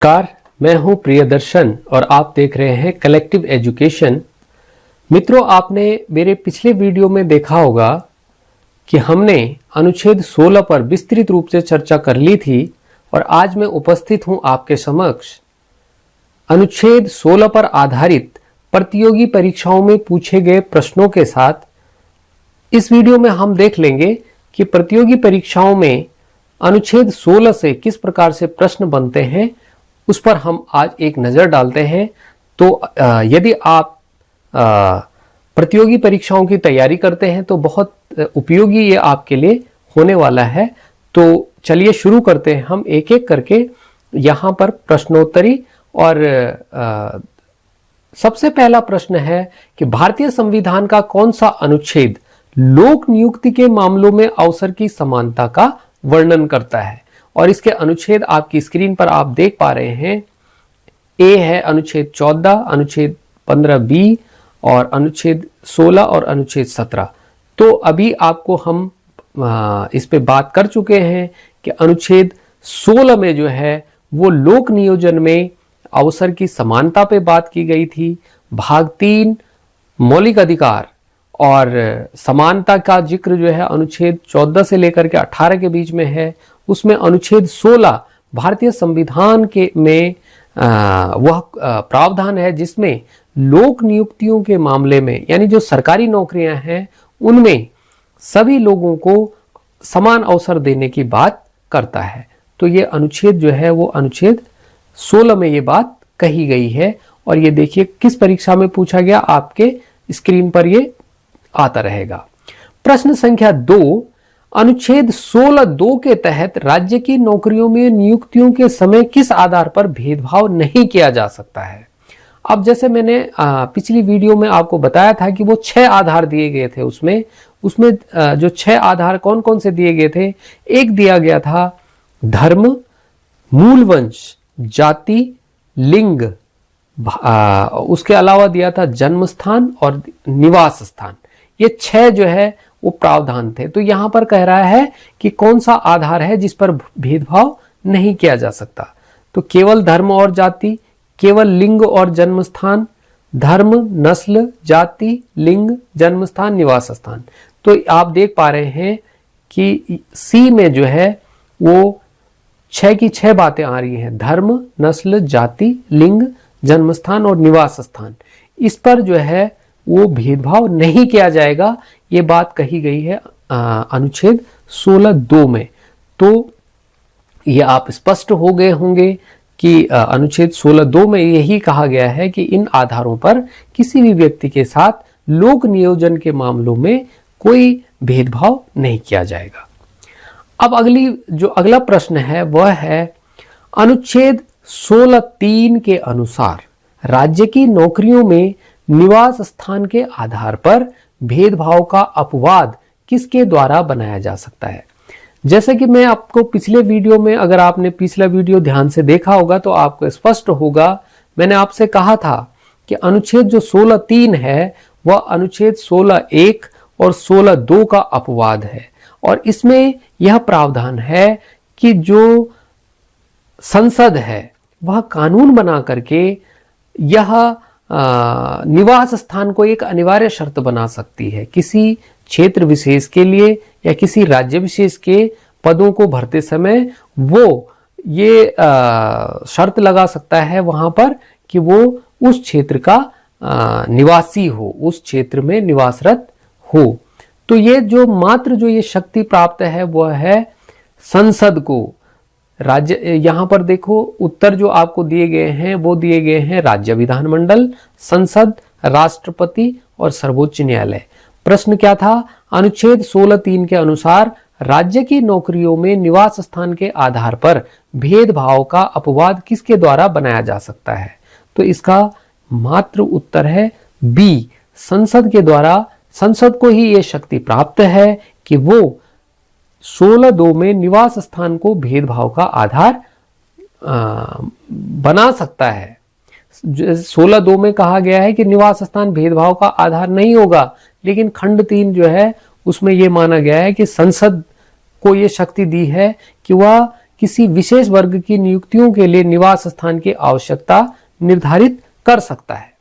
नमस्कार, मैं हूं प्रियदर्शन और आप देख रहे हैं कलेक्टिव एजुकेशन। मित्रों, आपने मेरे पिछले वीडियो में देखा होगा कि हमने अनुच्छेद 16 पर विस्तृत रूप से चर्चा कर ली थी और आज मैं उपस्थित हूं आपके समक्ष अनुच्छेद 16 पर आधारित प्रतियोगी परीक्षाओं में पूछे गए प्रश्नों के साथ। इस वीडियो में हम देख लेंगे कि प्रतियोगी परीक्षाओं में अनुच्छेद 16 से किस प्रकार से प्रश्न बनते हैं, उस पर हम आज एक नज़र डालते हैं। तो यदि आप प्रतियोगी परीक्षाओं की तैयारी करते हैं तो बहुत उपयोगी ये आपके लिए होने वाला है। तो चलिए शुरू करते हैं हम एक एक करके यहाँ पर प्रश्नोत्तरी। और सबसे पहला प्रश्न है कि भारतीय संविधान का कौन सा अनुच्छेद लोक नियुक्ति के मामलों में अवसर की समानता का वर्णन करता है। और इसके अनुच्छेद आपकी स्क्रीन पर आप देख पा रहे हैं। ए है अनुच्छेद 14, अनुच्छेद 15B और अनुच्छेद 16 और अनुच्छेद 17। तो अभी आपको हम इस पे बात कर चुके हैं कि अनुच्छेद 16 में जो है वो लोक नियोजन में अवसर की समानता पे बात की गई थी। भाग 3 मौलिक अधिकार और समानता का जिक्र जो है अनुच्छेद 14 से लेकर के 18 के बीच में है। उसमें अनुच्छेद 16 भारतीय संविधान के में वह प्रावधान है जिसमें लोक नियुक्तियों के मामले में, यानी जो सरकारी नौकरियां हैं उनमें सभी लोगों को समान अवसर देने की बात करता है। तो ये अनुच्छेद जो है वो अनुच्छेद 16 में ये बात कही गई है। और ये देखिए किस परीक्षा में पूछा गया, आपके स्क्रीन पर ये आता रहेगा। प्रश्न संख्या 2, अनुच्छेद 16(2) के तहत राज्य की नौकरियों में नियुक्तियों के समय किस आधार पर भेदभाव नहीं किया जा सकता है। अब जैसे मैंने पिछली वीडियो में आपको बताया था कि वो 6 आधार दिए गए थे। उसमें जो 6 आधार कौन कौन से दिए गए थे, एक दिया गया था धर्म, मूल वंश, जाति, लिंग, उसके अलावा दिया था जन्म स्थान और निवास स्थान। ये 6 जो है वो प्रावधान थे। तो यहां पर कह रहा है कि कौन सा आधार है जिस पर भेदभाव नहीं किया जा सकता। तो केवल धर्म और जाति, केवल लिंग और जन्म स्थान, धर्म, नस्ल, जाति, लिंग, जन्म स्थान, निवास स्थान। तो आप देख पा रहे हैं कि सी में जो है वो 6 की 6 बातें आ रही हैं। धर्म, नस्ल, जाति, लिंग, जन्म स्थान और निवास स्थान। इस पर जो है वो भेदभाव नहीं किया जाएगा, ये बात कही गई है अनुच्छेद 16(2) में। तो ये आप स्पष्ट हो गए होंगे कि अनुच्छेद 16(2) में यही कहा गया है कि इन आधारों पर किसी भी व्यक्ति के साथ लोक नियोजन के मामलों में कोई भेदभाव नहीं किया जाएगा। अब अगला प्रश्न है वह है अनुच्छेद 16(3) के अनुसार राज्य की नौकरियों में निवास स्थान के आधार पर भेदभाव का अपवाद किसके द्वारा बनाया जा सकता है। जैसे कि मैं आपको पिछले वीडियो में, अगर आपने पिछला वीडियो ध्यान से देखा होगा तो आपको स्पष्ट होगा, मैंने आपसे कहा था कि अनुच्छेद जो 16(3) है वह अनुच्छेद 16(1) और 16(2) का अपवाद है। और इसमें यह प्रावधान है कि जो संसद है वह कानून बना करके यह निवास स्थान को एक अनिवार्य शर्त बना सकती है। किसी क्षेत्र विशेष के लिए या किसी राज्य विशेष के पदों को भरते समय वो ये शर्त लगा सकता है वहां पर कि वो उस क्षेत्र का निवासी हो, उस क्षेत्र में निवासरत हो। तो ये जो ये शक्ति प्राप्त है वह है संसद को। राज्य, यहां पर देखो उत्तर जो आपको दिए गए हैं वो दिए गए हैं राज्य विधानमंडल, संसद, राष्ट्रपति और सर्वोच्च न्यायालय। प्रश्न क्या था, अनुच्छेद 16(3) के अनुसार राज्य की नौकरियों में निवास स्थान के आधार पर भेदभाव का अपवाद किसके द्वारा बनाया जा सकता है। तो इसका मात्र उत्तर है बी, संसद के द्वारा। संसद को ही ये शक्ति प्राप्त है कि वो 16(2) में निवास स्थान को भेदभाव का आधार बना सकता है। 16(2) में कहा गया है कि निवास स्थान भेदभाव का आधार नहीं होगा, लेकिन खंड 3 जो है उसमें यह माना गया है कि संसद को यह शक्ति दी है कि वह किसी विशेष वर्ग की नियुक्तियों के लिए निवास स्थान की आवश्यकता निर्धारित कर सकता है।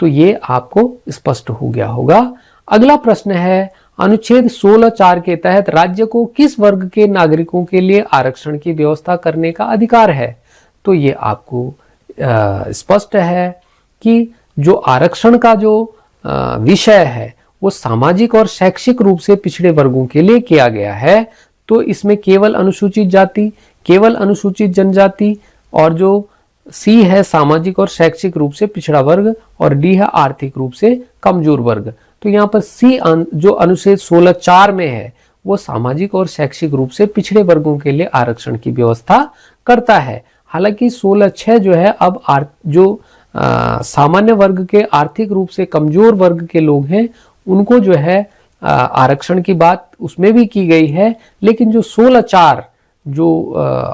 तो ये आपको स्पष्ट हो गया होगा। अगला प्रश्न है, अनुच्छेद 16(4) के तहत राज्य को किस वर्ग के नागरिकों के लिए आरक्षण की व्यवस्था करने का अधिकार है? तो ये आपको स्पष्ट है कि जो आरक्षण का जो विषय है वो सामाजिक और शैक्षिक रूप से पिछड़े वर्गों के लिए किया गया है। तो इसमें केवल अनुसूचित जाति, केवल अनुसूचित जनजाति, और जो सी है सामाजिक और शैक्षिक रूप से पिछड़ा वर्ग, और डी है आर्थिक रूप से कमजोर वर्ग। तो यहाँ पर सी जो अनुच्छेद 16(4) में है वो सामाजिक और शैक्षिक रूप से पिछड़े वर्गों के लिए आरक्षण की व्यवस्था करता है। हालांकि 16(6) जो है अब जो सामान्य वर्ग के आर्थिक रूप से कमजोर वर्ग के लोग हैं उनको जो है आरक्षण की बात उसमें भी की गई है, लेकिन जो 16(4) जो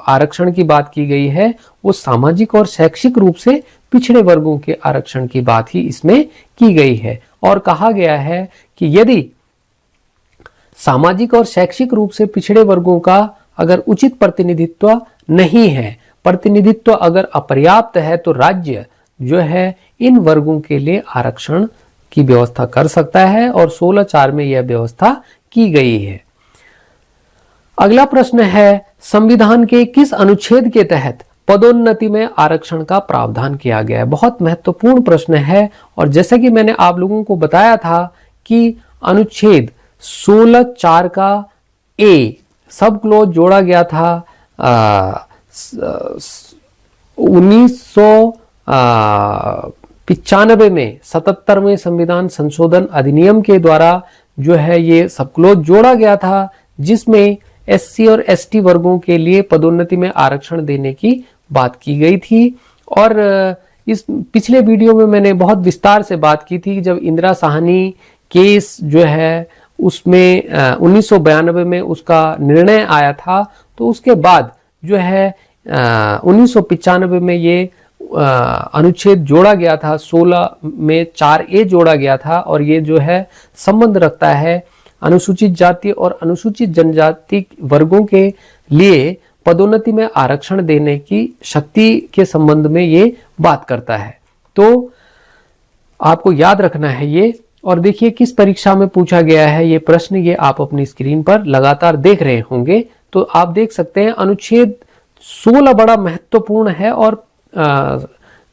आरक्षण की बात की गई है वो सामाजिक और शैक्षिक रूप से पिछड़े वर्गों के आरक्षण की बात ही इसमें की गई है। और कहा गया है कि यदि सामाजिक और शैक्षिक रूप से पिछड़े वर्गों का अगर उचित प्रतिनिधित्व नहीं है, प्रतिनिधित्व अगर अपर्याप्त है, तो राज्य जो है इन वर्गों के लिए आरक्षण की व्यवस्था कर सकता है, और 16(4) में यह व्यवस्था की गई है। अगला प्रश्न है, संविधान के किस अनुच्छेद के तहत पदोन्नति में आरक्षण का प्रावधान किया गया है? बहुत महत्वपूर्ण प्रश्न है। और जैसे कि मैंने आप लोगों को बताया था कि अनुच्छेद 16(4) का ए सब क्लॉज जोड़ा गया था 1995 में 77वें संविधान संशोधन अधिनियम के द्वारा जो है ये सब क्लॉज जोड़ा गया था, जिसमें एससी और एसटी वर्गों के लिए पदोन्नति में आरक्षण देने की बात की गई थी। और इस पिछले वीडियो में मैंने बहुत विस्तार से बात की थी, जब इंदिरा साहनी केस जो है उसमें 1992 में उसका निर्णय आया था, तो उसके बाद जो है 1995 में ये अनुच्छेद जोड़ा गया था, 16 में 4A जोड़ा गया था, और ये जो है संबंध रखता है अनुसूचित जाति और अनुसूचित जनजाति वर्गों के लिए पदोन्नति में आरक्षण देने की शक्ति के संबंध में ये बात करता है। तो आपको याद रखना है ये। और देखिए किस परीक्षा में पूछा गया है ये प्रश्न, ये आप अपनी स्क्रीन पर लगातार देख रहे होंगे। तो आप देख सकते हैं अनुच्छेद 16 बड़ा महत्वपूर्ण है और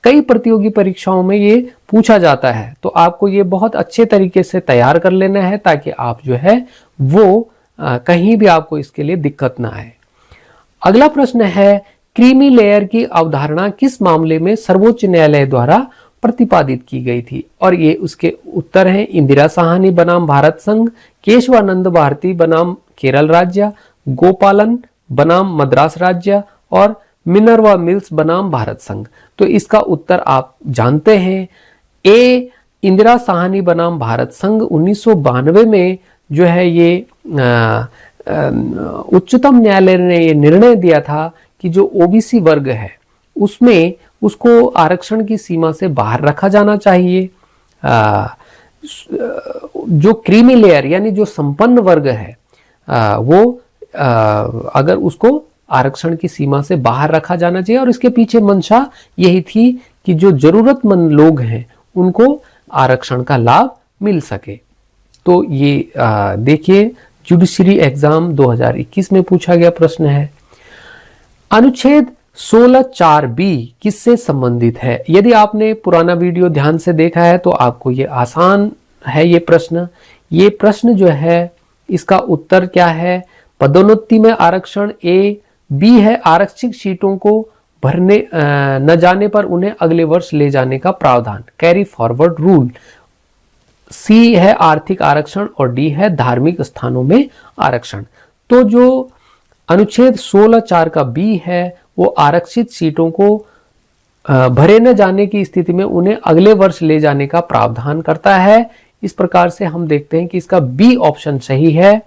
कई प्रतियोगी परीक्षाओं में ये पूछा जाता है। तो आपको ये बहुत अच्छे तरीके से तैयार कर लेना है ताकि आप जो है वो कहीं भी आपको इसके लिए दिक्कत ना आए। अगला प्रश्न है, क्रीमी लेयर की अवधारणा किस मामले में सर्वोच्च न्यायालय द्वारा प्रतिपादित की गई थी? और ये उसके उत्तर हैं, इंदिरा साहनी बनाम भारत संघ, केशवानंद भारती बनाम केरल राज्य, गोपालन बनाम मद्रास राज्य, और मिनर्वा मिल्स बनाम भारत संघ। तो इसका उत्तर आप जानते हैं, ए इंदिरा साहनी बनाम भारत संघ 1992 में जो है ये उच्चतम न्यायालय ने ये निर्णय दिया था कि जो ओबीसी वर्ग है उसमें उसको आरक्षण की सीमा से बाहर रखा जाना चाहिए। जो क्रीमी लेयर यानी जो संपन्न वर्ग है वो अगर उसको आरक्षण की सीमा से बाहर रखा जाना चाहिए, और इसके पीछे मंशा यही थी कि जो जरूरतमंद लोग हैं उनको आरक्षण का लाभ मिल सके। तो ये देखिए जुडिशरी एग्जाम 2021 में पूछा गया प्रश्न है। अनुच्छेद 16(4)B किससे संबंधित है? यदि आपने पुराना वीडियो ध्यान से देखा है तो आपको ये आसान है ये प्रश्न। ये प्रश्न जो है इसका उत्तर क्या है? पदोन्नति में आरक्षण ए, बी है आरक्षित सीटों को भरने न जाने पर उन्हें अगले वर्ष ले जाने का प्रावधान, कैरी फॉरवर्ड रूल, सी है आर्थिक आरक्षण, और डी है धार्मिक स्थानों में आरक्षण। तो जो अनुच्छेद 16(4) का बी है वो आरक्षित सीटों को भरे न जाने की स्थिति में उन्हें अगले वर्ष ले जाने का प्रावधान करता है। इस प्रकार से हम देखते हैं कि इसका बी ऑप्शन सही है।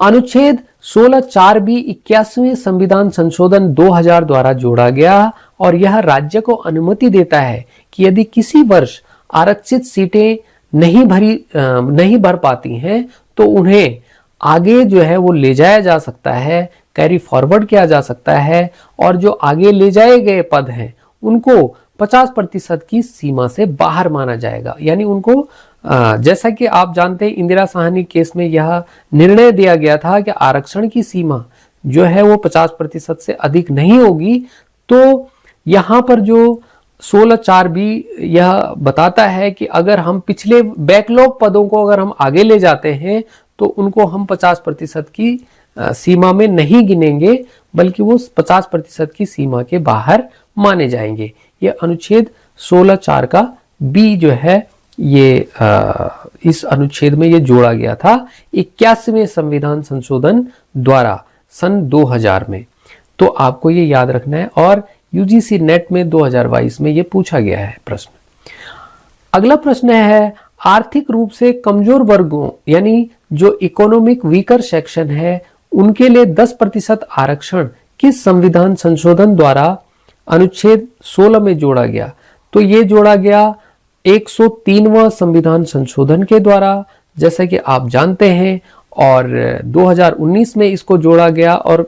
अनुच्छेद 16(4)B 81वें संविधान संशोधन 2000 द्वारा जोड़ा गया, और यह राज्य को अनुमति देता है कि यदि किसी वर्ष आरक्षित सीटें नहीं भर पाती हैं तो उन्हें आगे जो है वो ले जाया जा सकता है कैरी फॉरवर्ड किया जा सकता है और जो आगे ले जाए गए पद हैं उनको 50% की सीमा से बाहर माना जाएगा। यानी उनको जैसा कि आप जानते हैं इंदिरा साहनी केस में यह निर्णय दिया गया था कि आरक्षण की सीमा जो है वो 50% से अधिक नहीं होगी। तो यहां पर जो 16(4) भी यह बताता है कि अगर हम पिछले बैकलॉग पदों को अगर हम आगे ले जाते हैं तो उनको हम 50% की सीमा में नहीं गिनेंगे, बल्कि वो 50% की सीमा के बाहर माने जाएंगे। ये अनुच्छेद 16(4) का बी जो है ये इस अनुच्छेद में ये जोड़ा गया था 81वें संविधान संशोधन द्वारा सन 2000 में। तो आपको ये याद रखना है और यूजीसी नेट में 2022 में ये पूछा गया है प्रश्न। अगला प्रश्न है आर्थिक रूप से कमजोर वर्गों यानी जो इकोनॉमिक वीकर सेक्शन है उनके लिए 10% आरक्षण किस संविधान संशोधन द्वारा अनुच्छेद 16 में जोड़ा गया? तो ये जोड़ा गया 103वां संविधान संशोधन के द्वारा, जैसा कि आप जानते हैं, और 2019 में इसको जोड़ा गया। और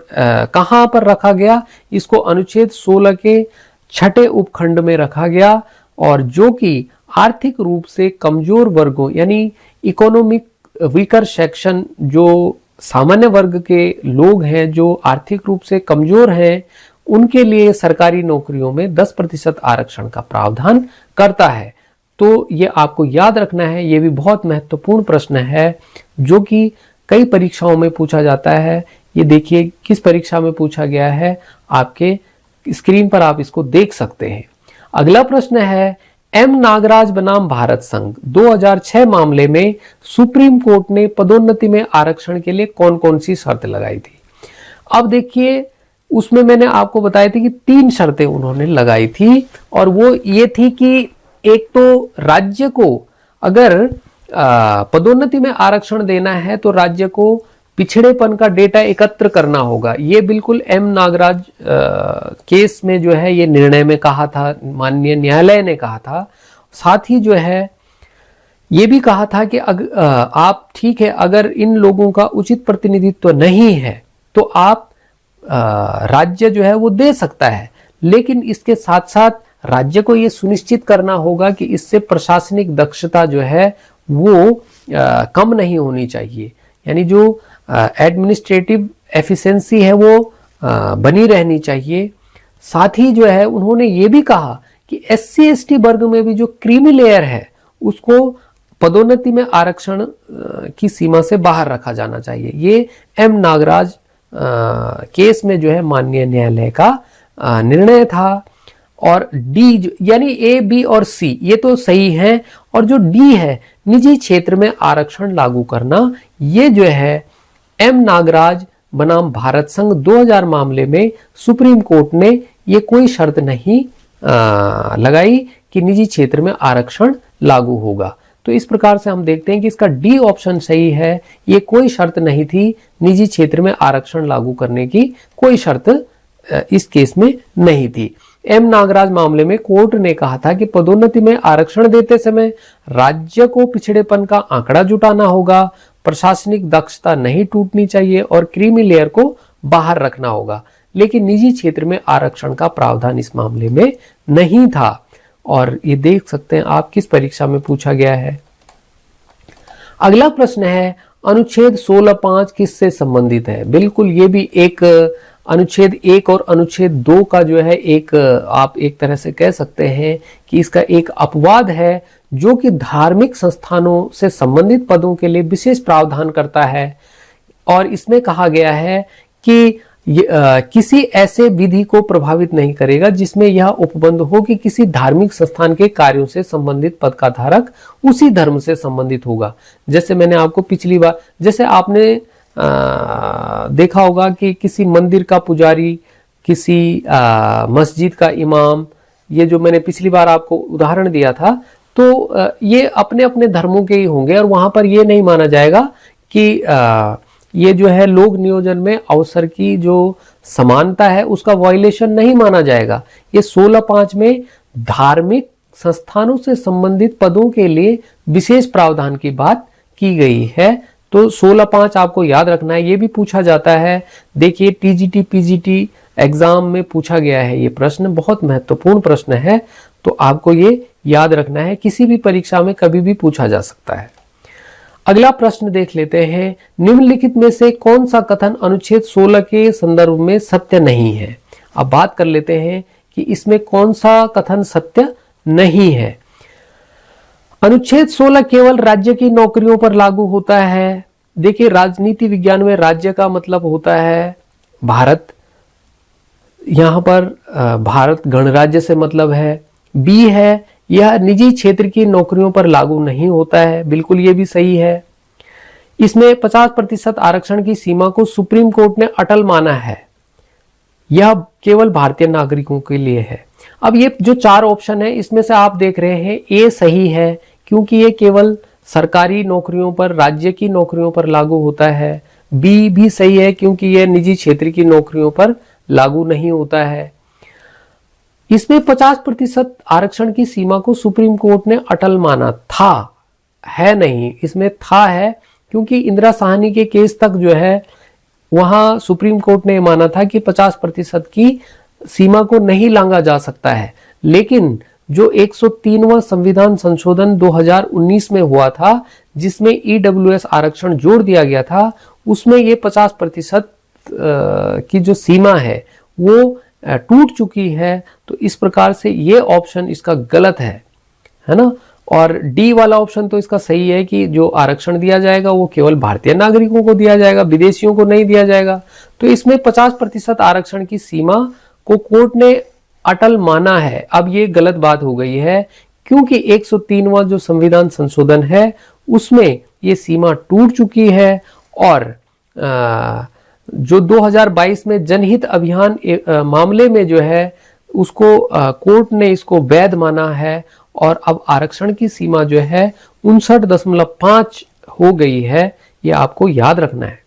कहां पर रखा गया? इसको अनुच्छेद 16 के 6ठे उपखंड में रखा गया, और जो कि आर्थिक रूप से कमजोर वर्गों यानी इकोनॉमिक वीकर सेक्शन, जो सामान्य वर्ग के लोग हैं जो आर्थिक रूप से कमजोर हैं, उनके लिए सरकारी नौकरियों में 10% आरक्षण का प्रावधान करता है। तो ये आपको याद रखना है, ये भी बहुत महत्वपूर्ण प्रश्न है जो कि कई परीक्षाओं में पूछा जाता है। ये देखिए किस परीक्षा में पूछा गया है, आपके स्क्रीन पर आप इसको देख सकते हैं। अगला प्रश्न है एम नागराज बनाम भारत संघ 2006 मामले में सुप्रीम कोर्ट ने पदोन्नति में आरक्षण के लिए कौन कौन सी शर्त लगाई थी? अब देखिए उसमें मैंने आपको बताया थी कि 3 शर्तें उन्होंने लगाई थी, और वो ये थी कि एक तो राज्य को अगर पदोन्नति में आरक्षण देना है तो राज्य को पिछड़ेपन का डेटा एकत्र करना होगा। ये बिल्कुल एम नागराज केस में जो है ये निर्णय में कहा था, माननीय न्यायालय ने कहा था। साथ ही जो है ये भी कहा था कि आप ठीक है, अगर इन लोगों का उचित प्रतिनिधित्व नहीं है तो आप राज्य जो है वो दे सकता है, लेकिन इसके साथ साथ राज्य को ये सुनिश्चित करना होगा कि इससे प्रशासनिक दक्षता जो है वो कम नहीं होनी चाहिए, यानी जो एडमिनिस्ट्रेटिव एफिशिएंसी है वो बनी रहनी चाहिए। साथ ही जो है उन्होंने ये भी कहा कि SC ST वर्ग में भी जो क्रीमी लेयर है उसको पदोन्नति में आरक्षण की सीमा से बाहर रखा जाना चाहिए। ये एम नागराज केस में जो है माननीय न्यायालय का निर्णय था। और डी यानी A, B और C ये तो सही है, और जो डी है निजी क्षेत्र में आरक्षण लागू करना, ये जो है एम नागराज बनाम भारत संघ 2000 मामले में सुप्रीम कोर्ट ने ये कोई शर्त नहीं लगाई कि निजी क्षेत्र में आरक्षण लागू होगा। तो इस प्रकार से हम देखते हैं कि इसका डी ऑप्शन सही है, ये कोई शर्त नहीं थी, निजी क्षेत्र में आरक्षण लागू करने की कोई शर्त इस केस में नहीं थी। एम नागराज मामले में कोर्ट ने कहा था कि पदोन्नति में आरक्षण देते समय राज्य को पिछड़ेपन का आंकड़ा जुटाना होगा, प्रशासनिक दक्षता नहीं टूटनी चाहिए और क्रीमी लेयर को बाहर रखना होगा, लेकिन निजी क्षेत्र में आरक्षण का प्रावधान इस मामले में नहीं था। और ये देख सकते हैं आप किस परीक्षा में पूछा गया है। अगला प्रश्न है अनुच्छेद 16(5) किससे संबंधित है? बिल्कुल ये भी एक अनुच्छेद 1 और अनुच्छेद 2 का जो है एक आप एक तरह से कह सकते हैं कि इसका एक अपवाद है, जो कि धार्मिक संस्थानों से संबंधित पदों के लिए विशेष प्रावधान करता है। और इसमें कहा गया है कि किसी ऐसे विधि को प्रभावित नहीं करेगा जिसमें यह उपबंध हो कि किसी धार्मिक संस्थान के कार्यों से संबंधित पद का धारक उसी धर्म से संबंधित होगा। जैसे मैंने आपको पिछली बार, जैसे आपने देखा होगा कि किसी मंदिर का पुजारी, किसी मस्जिद का इमाम, ये जो मैंने पिछली बार आपको उदाहरण दिया था, तो ये अपने अपने धर्मों के ही होंगे और वहां पर ये नहीं माना जाएगा कि ये जो है लोक नियोजन में अवसर की जो समानता है उसका वायलेशन नहीं माना जाएगा। ये 16(5) में धार्मिक संस्थानों से संबंधित पदों के लिए विशेष प्रावधान की बात की गई है। तो 16/5 आपको याद रखना है। ये भी पूछा जाता है, देखिए टीजीटी पीजीटी एग्जाम में पूछा गया है ये प्रश्न, बहुत महत्वपूर्ण प्रश्न है, तो आपको ये याद रखना है, किसी भी परीक्षा में कभी भी पूछा जा सकता है। अगला प्रश्न देख लेते हैं, निम्नलिखित में से कौन सा कथन अनुच्छेद 16 के संदर्भ में सत्य नहीं है। अब बात कर लेते हैं कि इसमें कौन सा कथन सत्य नहीं है। अनुच्छेद 16 केवल राज्य की नौकरियों पर लागू होता है। देखिए राजनीति विज्ञान में राज्य का मतलब होता है भारत, यहां पर भारत गणराज्य से मतलब है। बी है, यह निजी क्षेत्र की नौकरियों पर लागू नहीं होता है, बिल्कुल ये भी सही है। इसमें 50% आरक्षण की सीमा को सुप्रीम कोर्ट ने अटल माना है, यह केवल भारतीय नागरिकों के लिए है। अब ये जो 4 ऑप्शन है इसमें से आप देख रहे हैं ए सही है, क्योंकि ये केवल सरकारी नौकरियों पर, राज्य की नौकरियों पर लागू होता है। बी भी सही है, क्योंकि ये निजी क्षेत्र की नौकरियों पर लागू नहीं होता है। इसमें 50% आरक्षण की सीमा को सुप्रीम कोर्ट ने अटल माना था, है नहीं, इसमें था है, क्योंकि इंदिरा साहनी के केस तक जो है वहां सुप्रीम कोर्ट ने माना था कि 50% की सीमा को नहीं लांघा जा सकता है। लेकिन जो 103वां संविधान संशोधन 2019 में हुआ था, जिसमें ईडब्ल्यूएस आरक्षण जोड़ दिया गया था, उसमें ये 50% की जो सीमा है वो टूट चुकी है। तो इस प्रकार से ये ऑप्शन इसका गलत है ना। और डी वाला ऑप्शन तो इसका सही है कि जो आरक्षण दिया जाएगा वो केवल भारतीय नागरिकों को दिया जाएगा, विदेशियों को नहीं दिया जाएगा। तो इसमें 50% आरक्षण की सीमा को कोर्ट ने अटल माना है। अब ये गलत बात हो गई है, क्योंकि 103वां जो संविधान संशोधन है उसमें ये सीमा टूट चुकी है। और जो 2022 में जनहित अभियान मामले में जो है उसको कोर्ट ने इसको वैध माना है, और अब आरक्षण की सीमा जो है 59.5 हो गई है, ये आपको याद रखना है।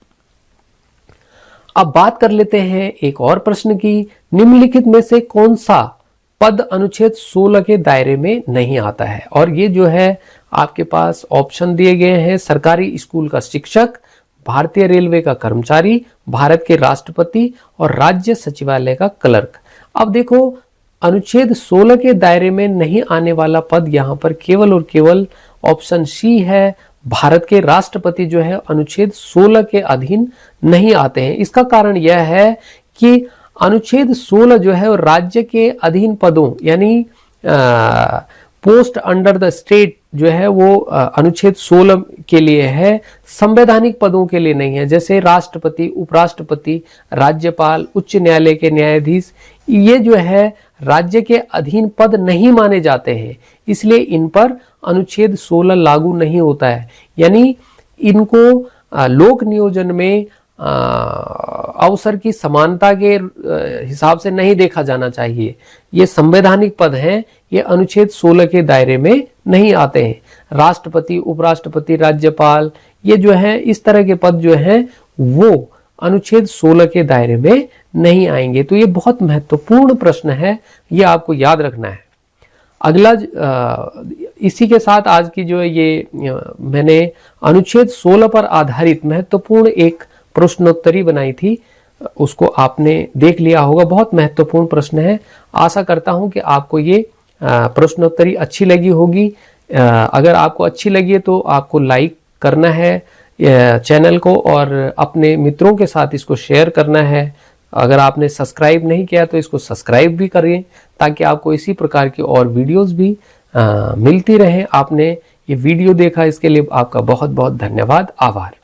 अब बात कर लेते हैं एक और प्रश्न की, निम्नलिखित में से कौन सा पद अनुच्छेद 16 के दायरे में नहीं आता है। और ये जो है आपके पास ऑप्शन दिए गए हैं, सरकारी स्कूल का शिक्षक, भारतीय रेलवे का कर्मचारी, भारत के राष्ट्रपति और राज्य सचिवालय का क्लर्क। अब देखो अनुच्छेद 16 के दायरे में नहीं आने वाला पद यहां पर केवल और केवल ऑप्शन सी है, भारत के राष्ट्रपति जो है अनुच्छेद 16 के अधीन नहीं आते हैं। इसका कारण यह है कि अनुच्छेद 16 जो है राज्य के अधीन पदों यानी पोस्ट अंडर द स्टेट जो है वो अनुच्छेद 16 के लिए है, संवैधानिक पदों के लिए नहीं है। जैसे राष्ट्रपति, उपराष्ट्रपति, राज्यपाल, उच्च न्यायालय के न्यायाधीश, ये जो है राज्य के अधीन पद नहीं माने जाते हैं, इसलिए इन पर अनुच्छेद 16 लागू नहीं होता है। यानी इनको लोक नियोजन में अवसर की समानता के हिसाब से नहीं देखा जाना चाहिए। ये संवैधानिक पद हैं, ये अनुच्छेद 16 के दायरे में नहीं आते हैं। राष्ट्रपति, उपराष्ट्रपति, राज्यपाल, ये जो है इस तरह के पद जो हैं वो अनुच्छेद 16 के दायरे में नहीं आएंगे। तो ये बहुत महत्वपूर्ण प्रश्न है, ये आपको याद रखना है। अगला इसी के साथ आज की जो ये मैंने अनुच्छेद 16 पर आधारित महत्वपूर्ण एक प्रश्नोत्तरी बनाई थी, उसको आपने देख लिया होगा। बहुत महत्वपूर्ण प्रश्न है। आशा करता हूं कि आपको ये प्रश्नोत्तरी अच्छी लगी होगी। अगर आपको अच्छी लगी है तो आपको लाइक करना है चैनल को और अपने मित्रों के साथ इसको शेयर करना है। अगर आपने सब्सक्राइब नहीं किया तो इसको सब्सक्राइब भी करिए, ताकि आपको इसी प्रकार की और वीडियोस भी मिलती रहें। आपने ये वीडियो देखा, इसके लिए आपका बहुत बहुत धन्यवाद, आभार।